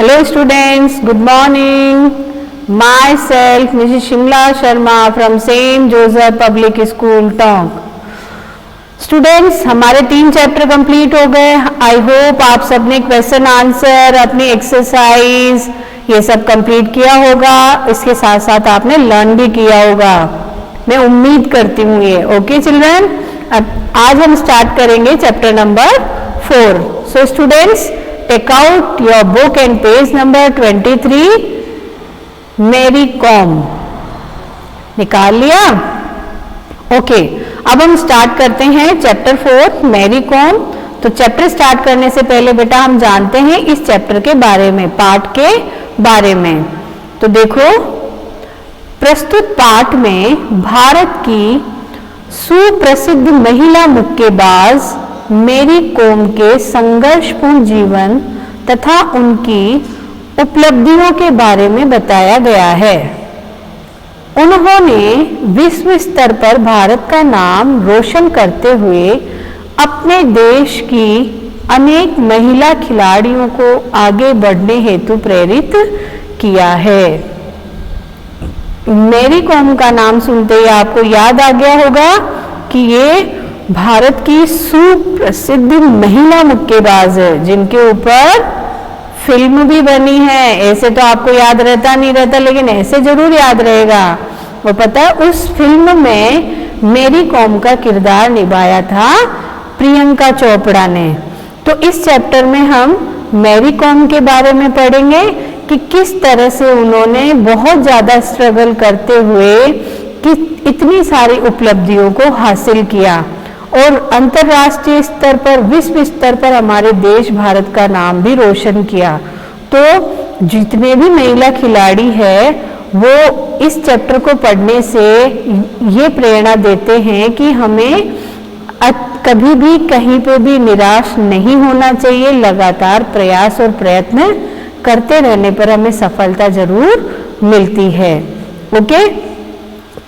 Hello students, good morning. Myself Mrs. Shimla Sharma from St. Joseph Public School Tonk. Students हमारे 3 chapter complete हो गए। I hope आप सबने question answer अपनी exercise ये सब कंप्लीट किया होगा, इसके साथ साथ आपने लर्न भी किया होगा, मैं उम्मीद करती हूँ ये। ओके चिल्ड्रन, अब आज हम स्टार्ट करेंगे chapter number 4। So students take out your book and page number 23। Mary com निकाल लिया? ओके, अब हम स्टार्ट करते हैं चैप्टर 4 मेरी कॉम। तो चैप्टर स्टार्ट करने से पहले बेटा हम जानते हैं इस चैप्टर के बारे में, पाठ के बारे में। तो देखो, प्रस्तुत पाठ में भारत की सुप्रसिद्ध महिला मुक्केबाज मेरी कॉम के संघर्षपूर्ण जीवन तथा उनकी उपलब्धियों के बारे में बताया गया है। उन्होंने विश्व स्तर पर भारत का नाम रोशन करते हुए अपने देश की अनेक महिला खिलाड़ियों को आगे बढ़ने हेतु प्रेरित किया है। मेरी कॉम का नाम सुनते ही आपको याद आ गया होगा कि ये भारत की सुप्रसिद्ध महिला मुक्केबाज है, जिनके ऊपर फिल्म भी बनी है। ऐसे तो आपको याद रहता नहीं रहता, लेकिन ऐसे जरूर याद रहेगा। वो पता है, उस फिल्म में मेरी कॉम का किरदार निभाया था प्रियंका चोपड़ा ने। तो इस चैप्टर में हम मेरी कॉम के बारे में पढ़ेंगे कि किस तरह से उन्होंने बहुत ज़्यादा स्ट्रगल करते हुए कि इतनी सारी उपलब्धियों को हासिल किया और अंतर्राष्ट्रीय स्तर पर, विश्व स्तर पर हमारे देश भारत का नाम भी रोशन किया। तो जितने भी महिला खिलाड़ी है वो इस चैप्टर को पढ़ने से ये प्रेरणा देते हैं कि हमें कभी भी कहीं पे भी निराश नहीं होना चाहिए। लगातार प्रयास और प्रयत्न करते रहने पर हमें सफलता जरूर मिलती है। ओके,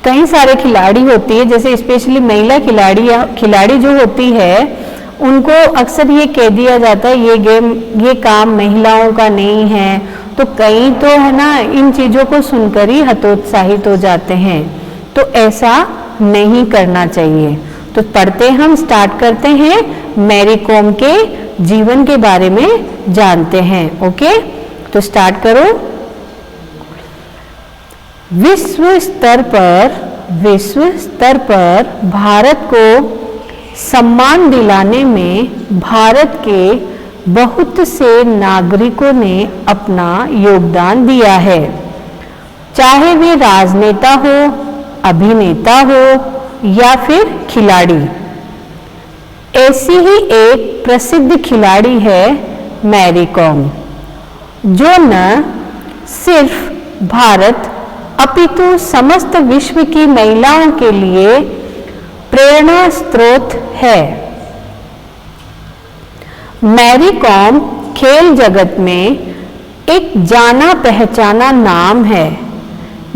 कई सारे खिलाड़ी होती है, जैसे स्पेशली महिला खिलाड़ी जो होती है उनको अक्सर ये कह दिया जाता है ये काम महिलाओं का नहीं है। तो कई तो है ना, इन चीज़ों को सुनकर ही हतोत्साहित हो जाते हैं। तो ऐसा नहीं करना चाहिए। तो पढ़ते हम स्टार्ट करते हैं, मेरी कॉम के जीवन के बारे में जानते हैं। ओके, तो स्टार्ट करो। विश्व स्तर पर भारत को सम्मान दिलाने में भारत के बहुत से नागरिकों ने अपना योगदान दिया है, चाहे वे राजनेता हो, अभिनेता हो या फिर खिलाड़ी। ऐसी ही एक प्रसिद्ध खिलाड़ी है मेरी कॉम, जो न सिर्फ भारत अपितु समस्त विश्व की महिलाओं के लिए प्रेरणा स्रोत है। मेरी कॉम खेल जगत में एक जाना पहचाना नाम है।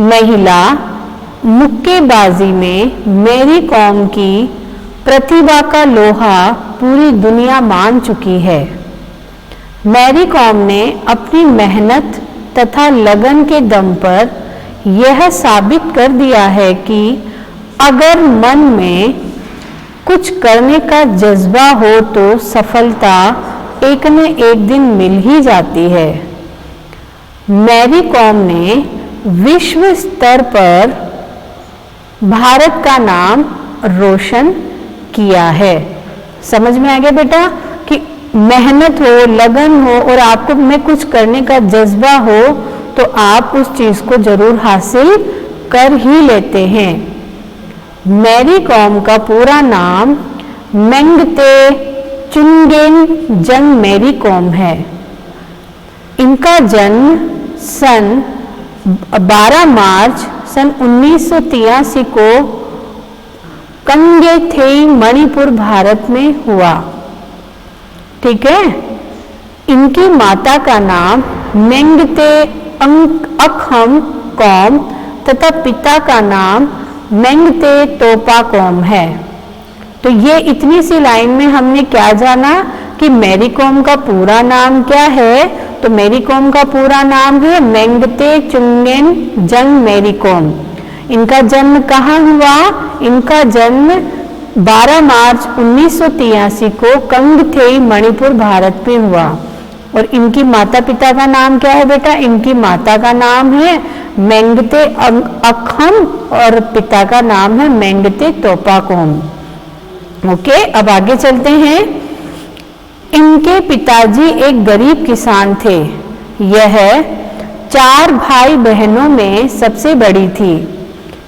महिला मुक्केबाजी में मेरी कॉम की प्रतिभा का लोहा पूरी दुनिया मान चुकी है। मेरी कॉम ने अपनी मेहनत तथा लगन के दम पर यह साबित कर दिया है कि अगर मन में कुछ करने का जज्बा हो तो सफलता एक न एक दिन मिल ही जाती है। मेरी कॉम ने विश्व स्तर पर भारत का नाम रोशन किया है। समझ में आ गया बेटा कि मेहनत हो, लगन हो और आपको में कुछ करने का जज्बा हो तो आप उस चीज को जरूर हासिल कर ही लेते हैं। मेरी कॉम का पूरा नाम मेंगते चुंगेन जंग मेरी कॉम है। इनका जन्म सन 12 मार्च सन 1983 को कंगेथेई मणिपुर भारत में हुआ। ठीक है, इनकी माता का नाम मेंगते अकहम कॉम तथा पिता का नाम मेंगते तोपा कॉम है। तो ये इतनी सी लाइन में हमने क्या जाना कि मेरी कॉम का पूरा नाम क्या है, तो मैरी कॉम का पूरा नाम है मेंगते चुंगेन जंग मैरी कॉम। इनका जन्म कहाँ हुआ? इनका जन्म 12 मार्च 1983 को कंगथेई मणिपुर भारत में हुआ। और इनकी माता पिता का नाम क्या है बेटा? इनकी माता का नाम है मेंगते अखम और पिता का नाम है मेंगते तोपाकोम। ओके, अब आगे चलते हैं। इनके पिताजी एक गरीब किसान थे। यह 4 भाई बहनों में सबसे बड़ी थी,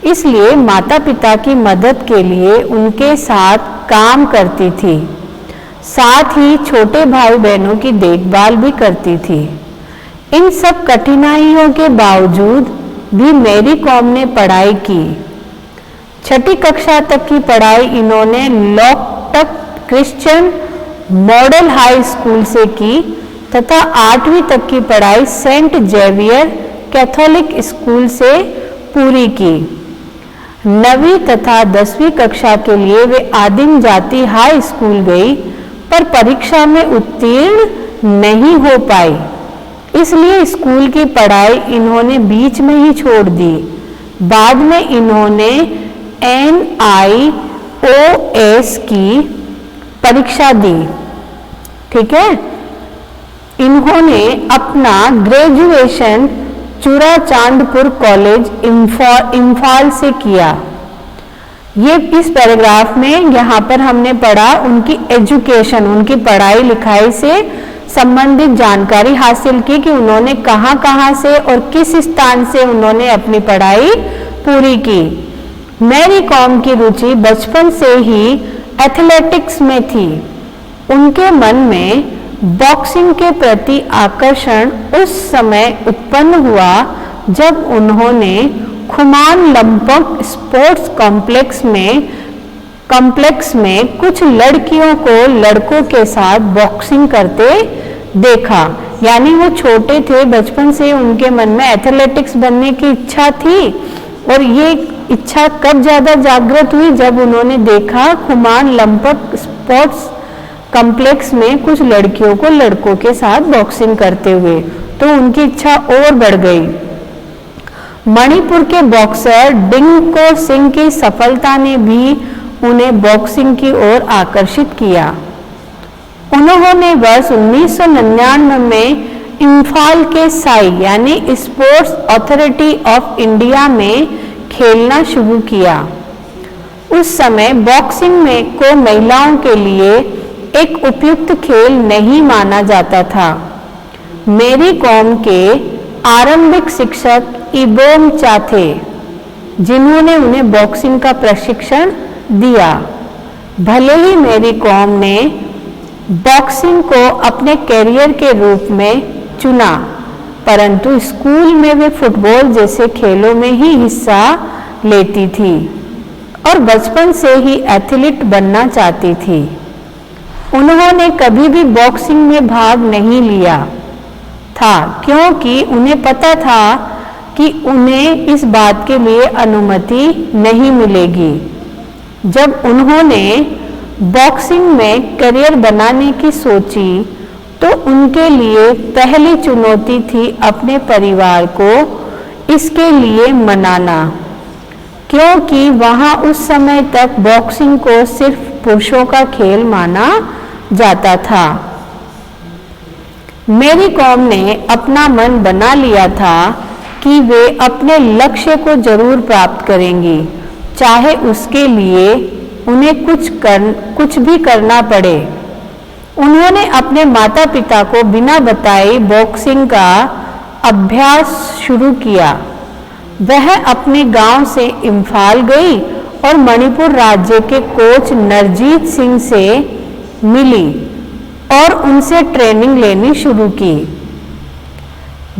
इसलिए माता पिता की मदद के लिए उनके साथ काम करती थी, साथ ही छोटे भाई बहनों की देखभाल भी करती थी। इन सब कठिनाइयों के बावजूद भी मैरी कॉम ने पढ़ाई की। 6ठी कक्षा तक की पढ़ाई इन्होंने Loktak Christian model high school से की तथा 8वीं तक की पढ़ाई सेंट जेवियर कैथोलिक स्कूल से पूरी की। 9वीं तथा 10वीं कक्षा के लिए वे आदिम जाति हाई स्कूल गई, पर परीक्षा में उत्तीर्ण नहीं हो पाई, इसलिए स्कूल की पढ़ाई इन्होंने बीच में ही छोड़ दी। बाद में इन्होंने NIOS की परीक्षा दी। ठीक है, इन्होंने अपना ग्रेजुएशन चूड़ाचांदपुर कॉलेज इम्फाल से किया। ये इस पैराग्राफ में यहाँ पर हमने पढ़ा उनकी एजुकेशन, उनकी पढ़ाई लिखाई से संबंधित जानकारी हासिल की कि उन्होंने कहाँ कहाँ से और किस स्थान से उन्होंने अपनी पढ़ाई पूरी की। मैरी कॉम की रुचि बचपन से ही एथलेटिक्स में थी। उनके मन में बॉक्सिंग के प्रति आकर्षण उस समय उत्पन्न हुआ जब उन्होंने खुमान लंपक स्पोर्ट्स कॉम्प्लेक्स में कुछ लड़कियों को लड़कों के साथ बॉक्सिंग करते देखा। यानी वो छोटे थे, बचपन से उनके मन में एथलेटिक्स बनने की इच्छा थी और ये इच्छा कब ज्यादा जागृत हुई? जब उन्होंने देखा खुमान लंपक स्पोर्ट्स कॉम्प्लेक्स में कुछ लड़कियों को लड़कों के साथ बॉक्सिंग करते हुए, तो उनकी इच्छा और बढ़ गई। मणिपुर के बॉक्सर डिंको सिंह की सफलता ने भी उन्हें बॉक्सिंग की ओर आकर्षित किया। उन्होंने वर्ष 1999 में इम्फाल के साई यानी स्पोर्ट्स अथॉरिटी ऑफ इंडिया में खेलना शुरू किया। उस समय बॉक्सिंग में को महिलाओं के लिए एक उपयुक्त खेल नहीं माना जाता था। मैरी कॉम के आरंभिक शिक्षक इबोम चा थे, जिन्होंने उन्हें बॉक्सिंग का प्रशिक्षण दिया। भले ही मैरी कॉम ने बॉक्सिंग को अपने करियर के रूप में चुना, परंतु स्कूल में वे फुटबॉल जैसे खेलों में ही हिस्सा लेती थी और बचपन से ही एथलीट बनना चाहती थी। उन्होंने कभी भी बॉक्सिंग में भाग नहीं लिया था, क्योंकि उन्हें पता था कि उन्हें इस बात के लिए अनुमति नहीं मिलेगी। जब उन्होंने बॉक्सिंग में करियर बनाने की सोची, तो उनके लिए पहली चुनौती थी अपने परिवार को इसके लिए मनाना, क्योंकि वहां उस समय तक बॉक्सिंग को सिर्फ पुरुषों का खेल माना जाता था। मैरी कॉम ने अपना मन बना लिया था कि वे अपने लक्ष्य को जरूर प्राप्त करेंगी, चाहे उसके लिए उन्हें कुछ भी करना पड़े। उन्होंने अपने माता पिता को बिना बताए बॉक्सिंग का अभ्यास शुरू किया। वह अपने गांव से इम्फाल गई और मणिपुर राज्य के कोच नरजीत सिंह से मिली और उनसे ट्रेनिंग लेनी शुरू की।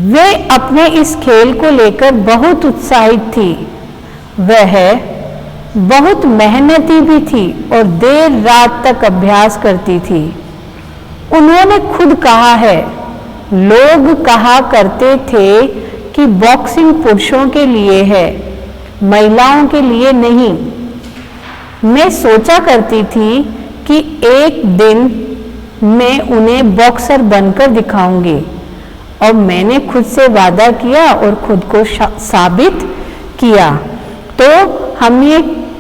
वे अपने इस खेल को लेकर बहुत उत्साहित थी। वह बहुत मेहनती भी थी और देर रात तक अभ्यास करती थी। उन्होंने खुद कहा है, लोग कहा करते थे कि बॉक्सिंग पुरुषों के लिए है, महिलाओं के लिए नहीं। मैं सोचा करती थी कि एक दिन मैं उन्हें बॉक्सर बनकर दिखाऊंगी। और मैंने खुद से वादा किया और खुद को साबित किया। तो हमने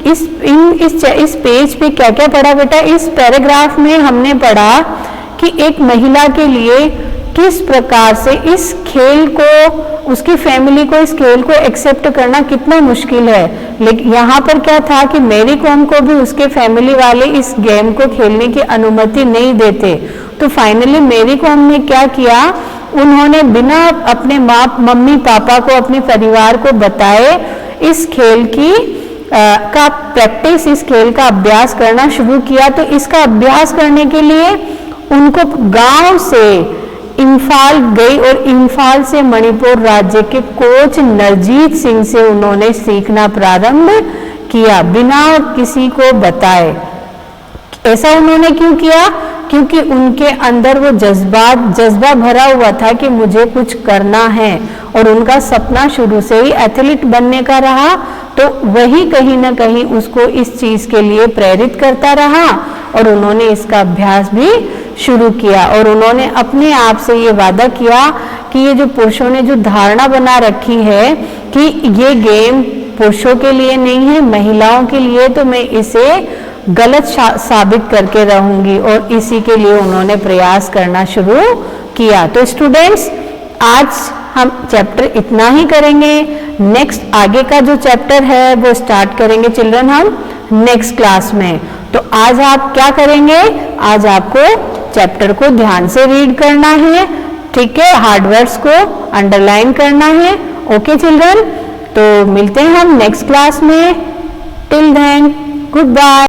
इस पेज पे क्या क्या पढ़ा बेटा? इस पैराग्राफ में हमने पढ़ा कि एक महिला के लिए किस प्रकार से इस खेल को, उसकी फैमिली को इस खेल को एक्सेप्ट करना कितना मुश्किल है। लेकिन यहाँ पर क्या था कि मैरी कॉम को भी उसके फैमिली वाले इस गेम को खेलने की अनुमति नहीं देते। तो फाइनली मैरी कॉम ने क्या किया, उन्होंने बिना अपने मम्मी पापा को, अपने परिवार को बताए इस खेल की का प्रैक्टिस, इस खेल का अभ्यास करना शुरू किया। तो इसका अभ्यास करने के लिए उनको गांव से इम्फाल गई और इम्फाल से मणिपुर राज्य के कोच नरजीत सिंह से उन्होंने सीखना प्रारंभ किया बिना किसी को बताए। ऐसा उन्होंने क्यों किया? क्योंकि उनके अंदर वो जज्बा भरा हुआ था कि मुझे कुछ करना है, और उनका सपना शुरू से ही एथलीट बनने का रहा। तो वही कहीं ना कहीं उसको इस चीज के लिए प्रेरित करता रहा, और उन्होंने इसका अभ्यास भी शुरू किया। और उन्होंने अपने आप से ये वादा किया कि ये जो पुरुषों ने जो धारणा बना रखी है कि ये गेम पुरुषों के लिए नहीं है, महिलाओं के लिए, तो मैं इसे गलत साबित करके रहूंगी, और इसी के लिए उन्होंने प्रयास करना शुरू किया। तो स्टूडेंट्स, आज हम चैप्टर इतना ही करेंगे। नेक्स्ट आगे का जो चैप्टर है वो स्टार्ट करेंगे चिल्ड्रन हम नेक्स्ट क्लास में। तो आज आप क्या करेंगे? आज आपको चैप्टर को ध्यान से रीड करना है, ठीक है, हार्डवर्ड्स को अंडरलाइन करना है। ओके चिल्ड्रन, तो मिलते हैं हम नेक्स्ट क्लास में। Till then, good bye.